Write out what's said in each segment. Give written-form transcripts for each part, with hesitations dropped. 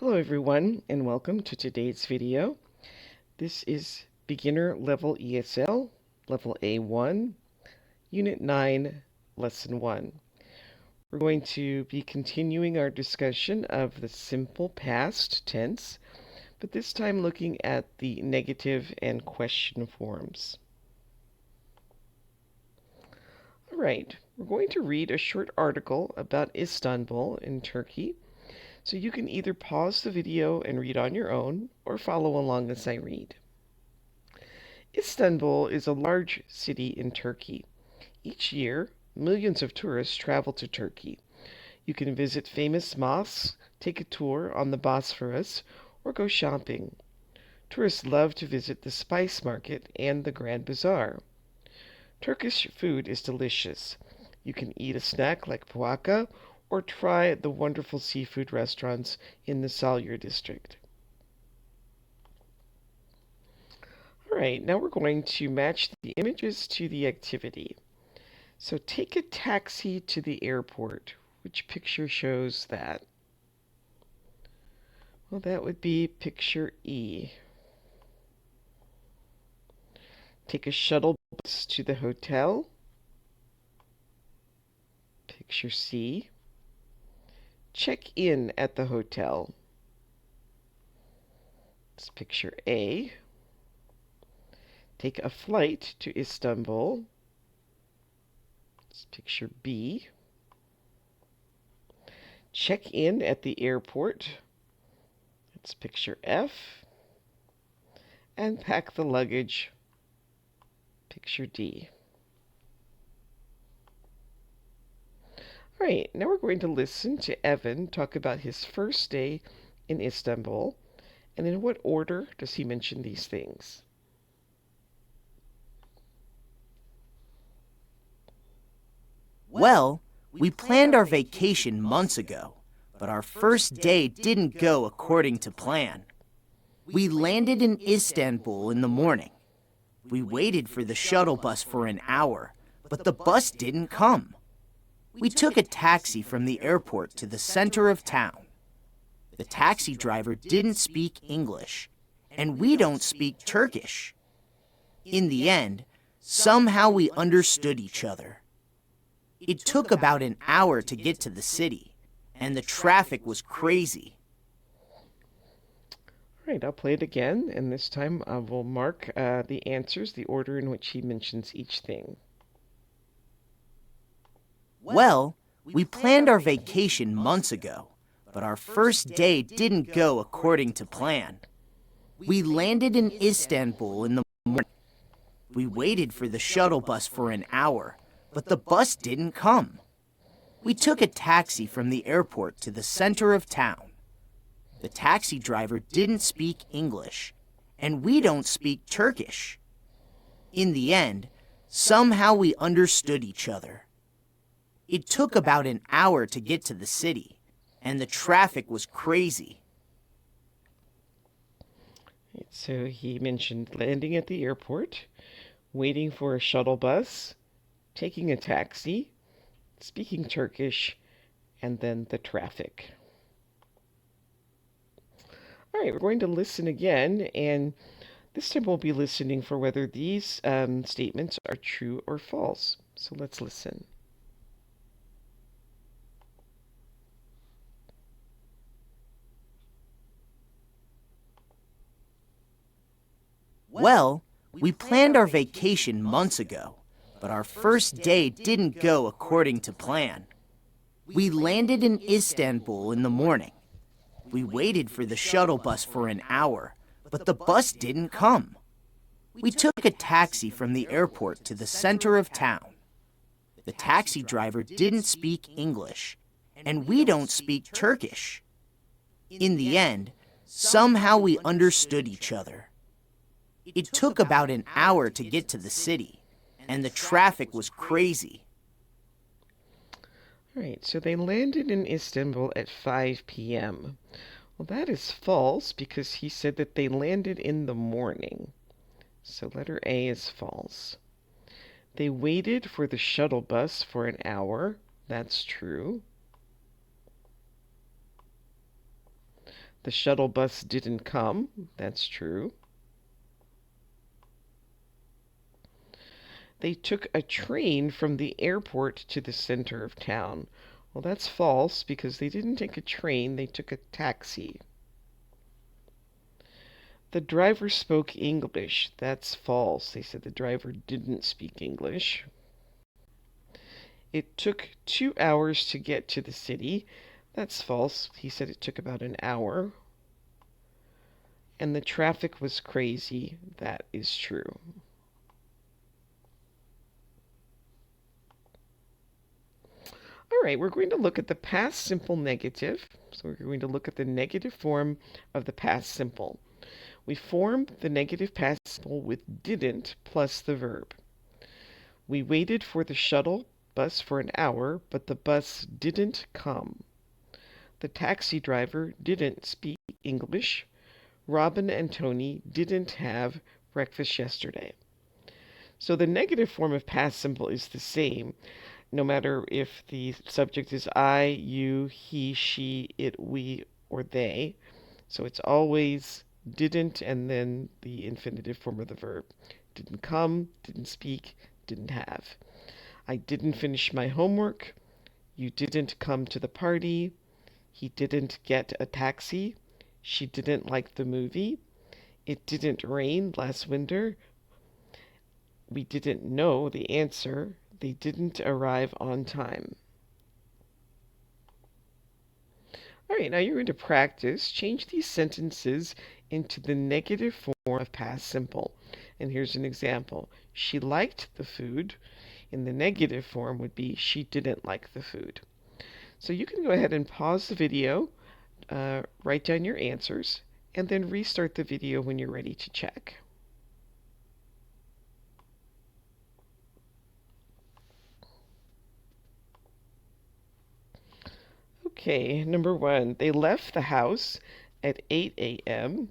Hello everyone and welcome to today's video. This is Beginner Level ESL, Level A1, Unit 9, Lesson 1. We're going to be continuing our discussion of the simple past tense, but this time looking at the negative and question forms. Alright, we're going to read a short article about Istanbul in Turkey. So you can either pause the video and read on your own, or follow along as I read. Istanbul is a large city in Turkey. Each year, millions of tourists travel to Turkey. You can visit famous mosques, take a tour on the Bosphorus, or go shopping. Tourists love to visit the spice market and the Grand Bazaar. Turkish food is delicious. You can eat a snack like poğaça or try the wonderful seafood restaurants in the Salur district. Alright, now we're going to match the images to the activity. So take a taxi to the airport. Which picture shows that? Well, that would be picture E. Take a shuttle bus to the hotel. Picture C. Check in at the hotel. It's picture A. Take a flight to Istanbul. It's picture B. Check in at the airport. It's picture F. And pack the luggage. Picture D. All right, now we're going to listen to Evan talk about his first day in Istanbul, and in what order does he mention these things? Well, we planned our vacation months ago, but our first day didn't go according to plan. We landed in Istanbul in the morning. We waited for the shuttle bus for an hour, but the bus didn't come. We took a taxi from the airport to the center of town. The taxi driver didn't speak English, and we don't speak Turkish. In the end, somehow we understood each other. It took about an hour to get to the city, and the traffic was crazy. All right, I'll play it again, and this time I will mark the answers, the order in which he mentions each thing. Well, we planned our vacation months ago, but our first day didn't go according to plan. We landed in Istanbul in the morning. We waited for the shuttle bus for an hour, but the bus didn't come. We took a taxi from the airport to the center of town. The taxi driver didn't speak English, and we don't speak Turkish. In the end, somehow we understood each other. It took about an hour to get to the city, and the traffic was crazy. So he mentioned landing at the airport, waiting for a shuttle bus, taking a taxi, speaking Turkish, and then the traffic. All right, we're going to listen again, and this time we'll be listening for whether these statements are true or false. So let's listen. Well, we planned our vacation months ago, but our first day didn't go according to plan. We landed in Istanbul in the morning. We waited for the shuttle bus for an hour, but the bus didn't come. We took a taxi from the airport to the center of town. The taxi driver didn't speak English, and we don't speak Turkish. In the end, somehow we understood each other. It took about an hour to get to the city, and the traffic was crazy. All right, so they landed in Istanbul at 5 p.m. Well, that is false because he said that they landed in the morning. So letter A is false. They waited for the shuttle bus for an hour. That's true. The shuttle bus didn't come. That's true. They took a train from the airport to the center of town. Well, that's false because they didn't take a train, they took a taxi. The driver spoke English. That's false. They said the driver didn't speak English. It took 2 hours to get to the city. That's false. He said it took about an hour. And the traffic was crazy. That is true. All right, we're going to look at the past simple negative. So we're going to look at the negative form of the past simple. We form the negative past simple with didn't plus the verb. We waited for the shuttle bus for an hour, but the bus didn't come. The taxi driver didn't speak English. Robin and Tony didn't have breakfast yesterday. So the negative form of past simple is the same, no matter if the subject is I, you, he, she, it, we, or they. So it's always didn't and then the infinitive form of the verb. Didn't come, didn't speak, didn't have. I didn't finish my homework. You didn't come to the party. He didn't get a taxi. She didn't like the movie. It didn't rain last winter. We didn't know the answer. They didn't arrive on time. All right, now you're going to practice. Change these sentences into the negative form of past simple. And here's an example. She liked the food. In the negative form would be she didn't like the food. So you can go ahead and pause the video, write down your answers, and then restart the video when you're ready to check. Okay, number one, they left the house at 8 a.m.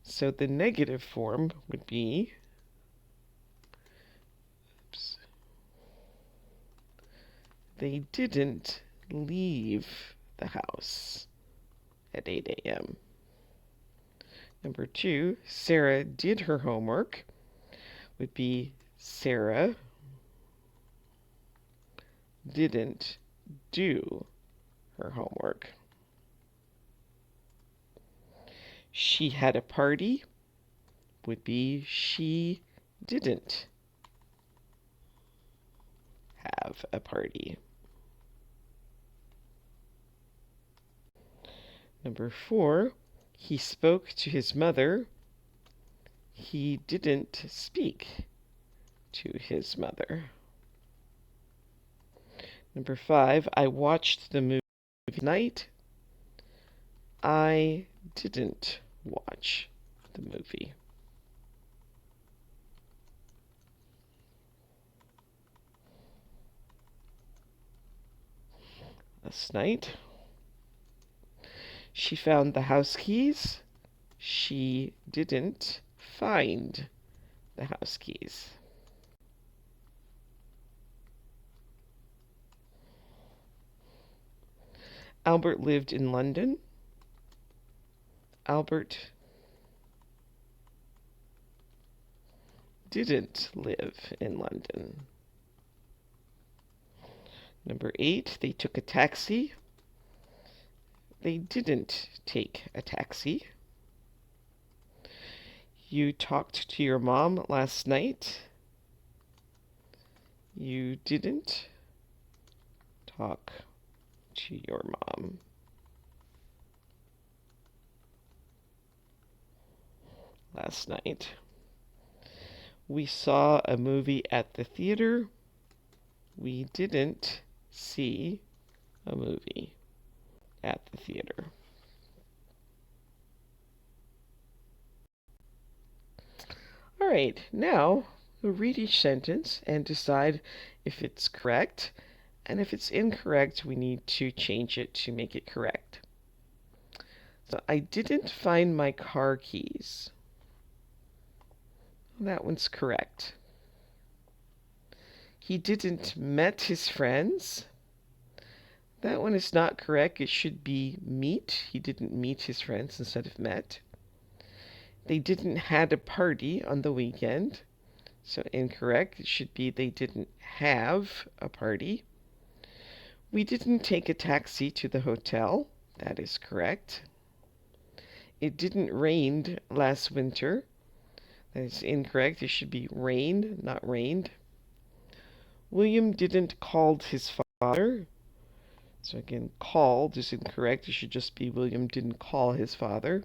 So the negative form would be, oops, they didn't leave the house at 8 a.m. Number two, Sarah did her homework would be Sarah didn't do her homework. She had a party would be she didn't have a party. Number four, he spoke to his mother. He didn't speak to his mother. Number five, I watched the movie tonight. I didn't watch the movie. Last night, she found the house keys. She didn't find the house keys. Albert lived in London. Albert didn't live in London. Number eight, they took a taxi. They didn't take a taxi. You talked to your mom last night. You didn't talk to your mom. Last night. We saw a movie at the theater. We didn't see a movie at the theater. All right, now we'll read each sentence and decide if it's correct, and if it's incorrect, we need to change it to make it correct. So, I didn't find my car keys. That one's correct. He didn't met his friends. That one is not correct. It should be meet. He didn't meet his friends instead of met. They didn't had a party on the weekend. So incorrect. It should be they didn't have a party. We didn't take a taxi to the hotel. That is correct. It didn't rain last winter. That is incorrect. It should be rained, not rained. William didn't called his father. So again, called is incorrect. It should just be William didn't call his father.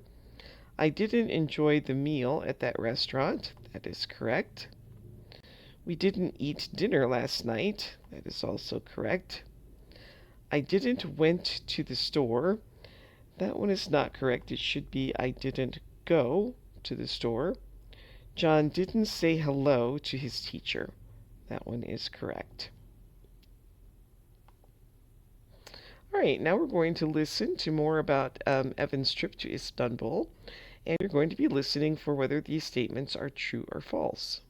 I didn't enjoy the meal at that restaurant. That is correct. We didn't eat dinner last night. That is also correct. I didn't went to the store. That one is not correct. It should be I didn't go to the store. John didn't say hello to his teacher. That one is correct. All right, now we're going to listen to more about Evan's trip to Istanbul, and you're going to be listening for whether these statements are true or false.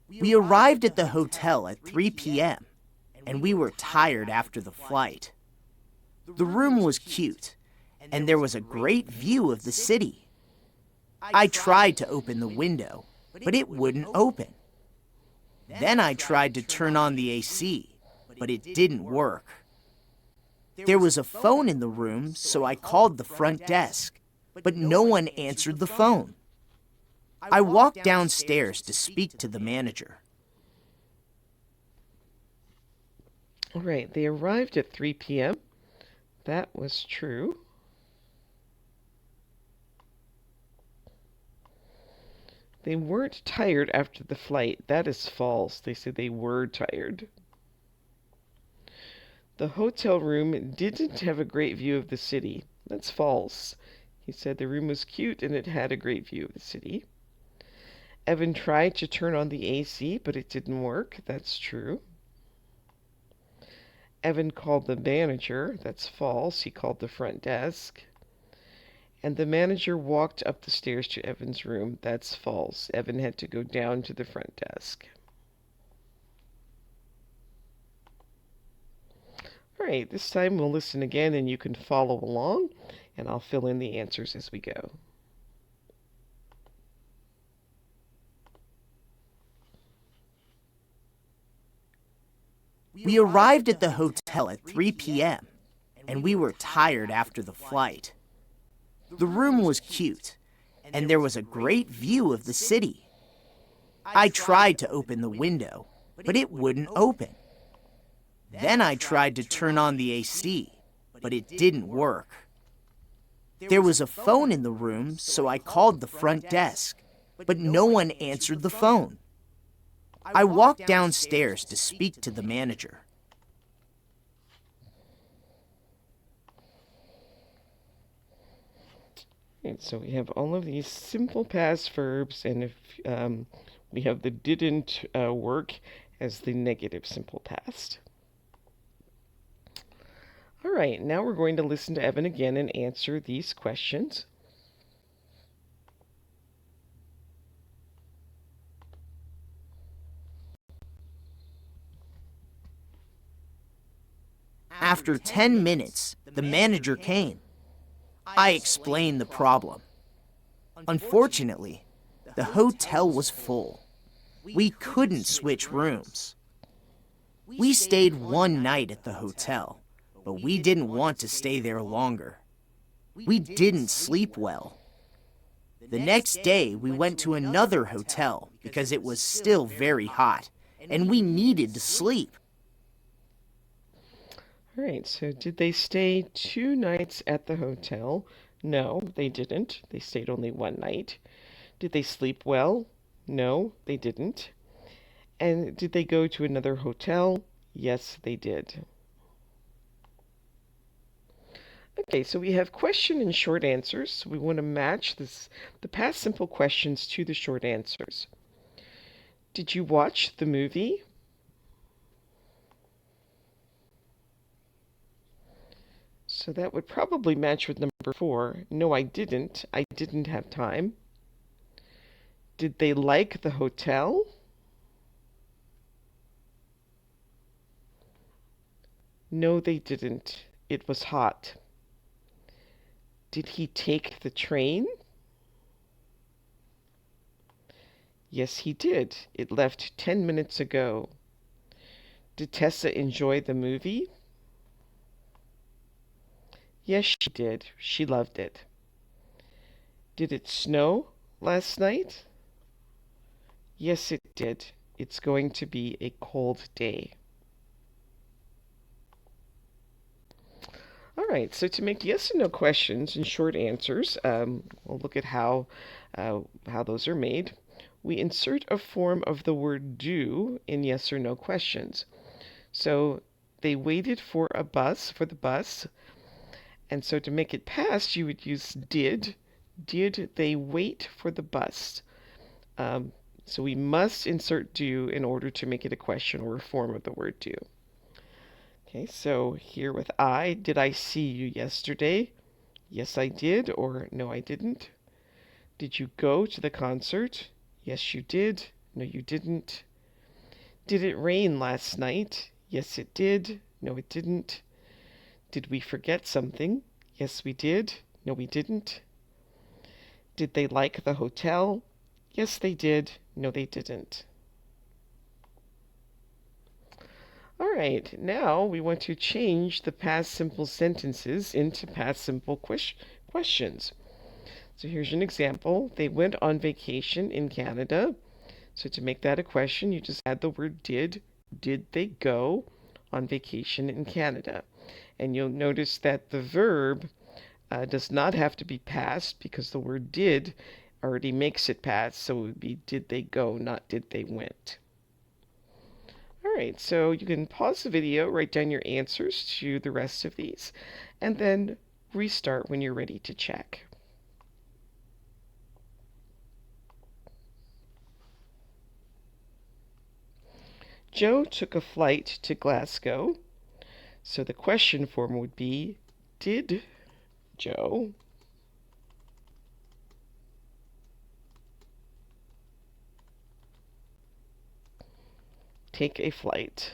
We arrived at the hotel at 3 p.m., and we were tired after the flight. The room was cute, and there was a great view of the city. I tried to open the window, but it wouldn't open. Then I tried to turn on the AC, but it didn't work. There was a phone in the room, so I called the front desk, but no one answered the phone. I walked downstairs to speak to the manager. All right, they arrived at 3 p.m. That was true. They weren't tired after the flight. That is false. They said they were tired. The hotel room didn't have a great view of the city. That's false. He said the room was cute and it had a great view of the city. Evan tried to turn on the AC, but it didn't work. That's true. Evan called the manager. That's false. He called the front desk. And the manager walked up the stairs to Evan's room. That's false. Evan had to go down to the front desk. All right, this time we'll listen again and you can follow along, and I'll fill in the answers as we go. We arrived at the hotel at 3 p.m., and we were tired after the flight. The room was cute, and there was a great view of the city. I tried to open the window, but it wouldn't open. Then I tried to turn on the AC, but it didn't work. There was a phone in the room, so I called the front desk, but no one answered the phone. I walked downstairs to speak to the manager. And so we have all of these simple past verbs, and if we have the didn't work as the negative simple past. All right, now we're going to listen to Evan again and answer these questions. After 10 minutes, the manager came. I explained the problem. Unfortunately, the hotel was full. We couldn't switch rooms. We stayed one night at the hotel, but we didn't want to stay there longer. We didn't sleep well. The next day, we went to another hotel because it was still very hot, and we needed to sleep. All right, so did they stay 2 nights at the hotel? No, they didn't. They stayed only 1 night. Did they sleep well? No, they didn't. And did they go to another hotel? Yes, they did. Okay, so we have question and short answers. So we want to match the past simple questions to the short answers. Did you watch the movie? So that would probably match with number 4. No, I didn't. I didn't have time. Did they like the hotel? No, they didn't. It was hot. Did he take the train? Yes, he did. It left 10 minutes ago. Did Tessa enjoy the movie? Yes, she did. She loved it. Did it snow last night? Yes, it did. It's going to be a cold day. All right, so to make yes and no questions and short answers, we'll look at how those are made. We insert a form of the word do in yes or no questions. So they waited for the bus, and so to make it past, you would use did. Did they wait for the bus? Um, so we must insert do in order to make it a question or a form of the word do. Okay, so here with did I see you yesterday? Yes, I did, or no, I didn't. Did you go to the concert? Yes, you did. No, you didn't. Did it rain last night? Yes, it did. No, it didn't. Did we forget something? Yes, we did. No, we didn't. Did they like the hotel? Yes, they did. No, they didn't. All right, now we want to change the past simple sentences into past simple questions. So here's an example. They went on vacation in Canada. So to make that a question, you just add the word did. Did they go on vacation in Canada? And you'll notice that the verb does not have to be past because the word did already makes it past. So it would be did they go, not did they went. All right, so you can pause the video, write down your answers to the rest of these, and then restart when you're ready to check. Joe took a flight to Glasgow. So the question form would be, did Joe take a flight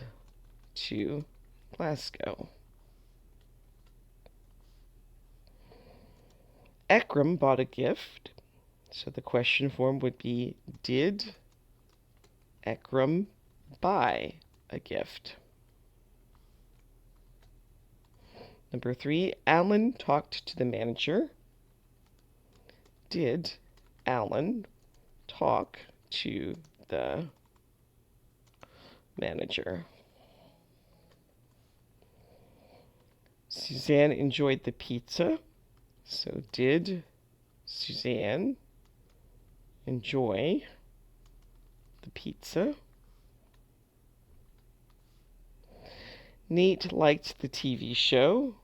to Glasgow? Ekram bought a gift. So the question form would be, did Ekram buy a gift? Number 3, Alan talked to the manager. Did Alan talk to the manager? Suzanne enjoyed the pizza. So did Suzanne enjoy the pizza? Nate liked the TV show.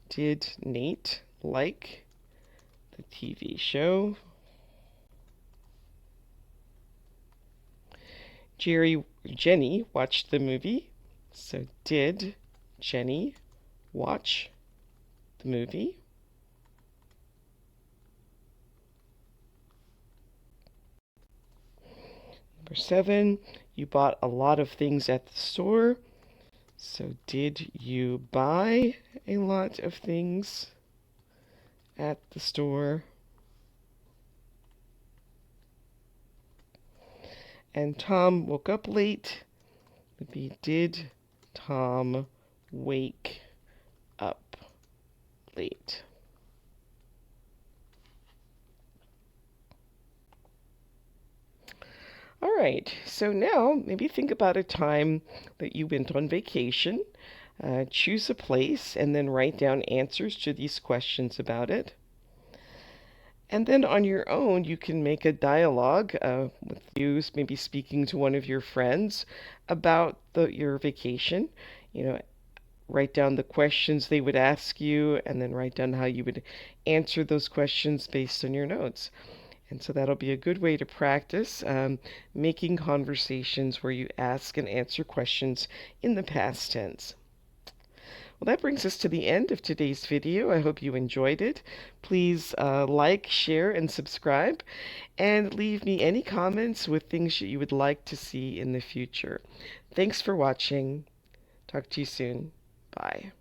Did Nate like the TV show? Jenny watched the movie. So did Jenny watch the movie? Number 7, you bought a lot of things at the store. So did you buy a lot of things at the store? And Tom woke up late. Would be, did Tom wake up late? All right, so now maybe think about a time that you went on vacation. Choose a place and then write down answers to these questions about it. And then on your own, you can make a dialogue with you, maybe speaking to one of your friends about your vacation. You know, write down the questions they would ask you, and then write down how you would answer those questions based on your notes. And so that'll be a good way to practice making conversations where you ask and answer questions in the past tense. Well, that brings us to the end of today's video. I hope you enjoyed it. Please like, share, and subscribe, and leave me any comments with things that you would like to see in the future. Thanks for watching. Talk to you soon. Bye.